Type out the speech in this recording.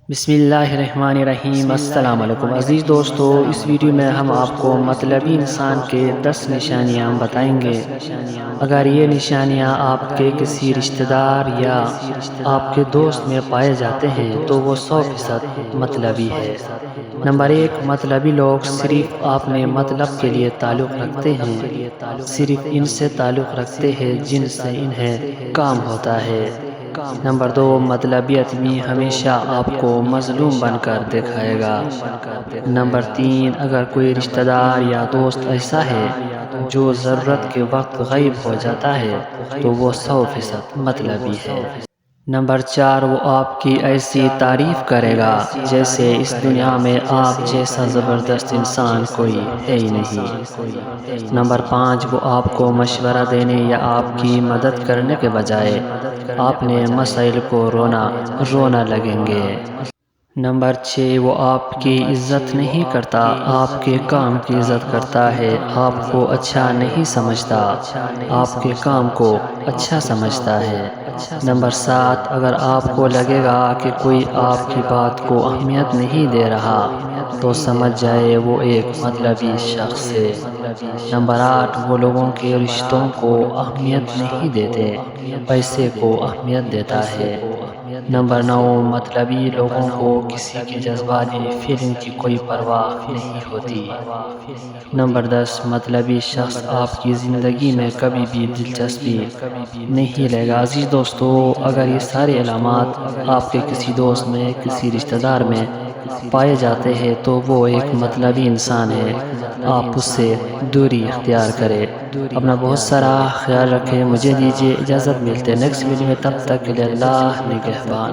بسم اللہ الرحمن الرحیم۔ السلام علیکم عزیز دوستو، اس ویڈیو میں ہم آپ کو مطلبی انسان کے 10 نشانیاں بتائیں گے۔ اگر یہ نشانیاں آپ کے کسی رشتہ دار یا آپ کے دوست میں پائے جاتے ہیں تو وہ 100% مطلبی ہے۔ نمبر 1، مطلبی لوگ صرف آپ میں مطلب کے لیے تعلق رکھتے ہیں، صرف ان سے تعلق رکھتے ہیں جن سے انہیں کام ہوتا ہے۔ نمبر 2، مطلبی آدمی ہمیشہ آپ کو مظلوم بن کر دکھائے گا۔ نمبر 3، اگر کوئی رشتہ دار یا دوست ایسا ہے جو ضرورت کے وقت غائب ہو جاتا ہے تو وہ 100% مطلبی ہے۔ نمبر 4، وہ آپ کی ایسی تعریف کرے گا جیسے اس دنیا میں آپ جیسا زبردست انسان کوئی ہے ہی نہیں۔ نمبر 5، وہ آپ کو مشورہ دینے یا آپ کی مدد کرنے کے بجائے اپنے مسائل کو رونا لگیں گے۔ نمبر 6، وہ آپ کی عزت نہیں کرتا، آپ کے کام کی عزت کرتا ہے۔ آپ کو اچھا نہیں سمجھتا، آپ کے کام کو اچھا سمجھتا ہے۔ نمبر 7، اگر آپ کو لگے گا کہ کوئی آپ کی بات کو اہمیت نہیں دے رہا تو سمجھ جائے وہ ایک مطلبی شخص ہے۔ نمبر 8، وہ لوگوں کے رشتوں کو اہمیت نہیں دیتے، پیسے کو اہمیت دیتا ہے۔ نمبر 9، مطلبی لوگوں کو کسی کی جذباتی فیلنگ کی کوئی پرواہ نہیں ہوتی۔ نمبر 10، مطلبی شخص آپ کی زندگی میں کبھی بھی دلچسپی نہیں لے گا۔ عزیز دوستو، اگر یہ سارے علامات آپ کے کسی دوست میں، کسی رشتہ دار میں پائے جاتے ہیں تو وہ ایک مطلبی انسان ہے۔ آپ اس سے دوری اختیار کریں۔ اپنا بہت سارا خیال رکھیں۔ مجھے دیجیے اجازت، ملتے ہیں نیکسٹ ویڈیو میں، تب تک کے لیے اللہ نگہبان۔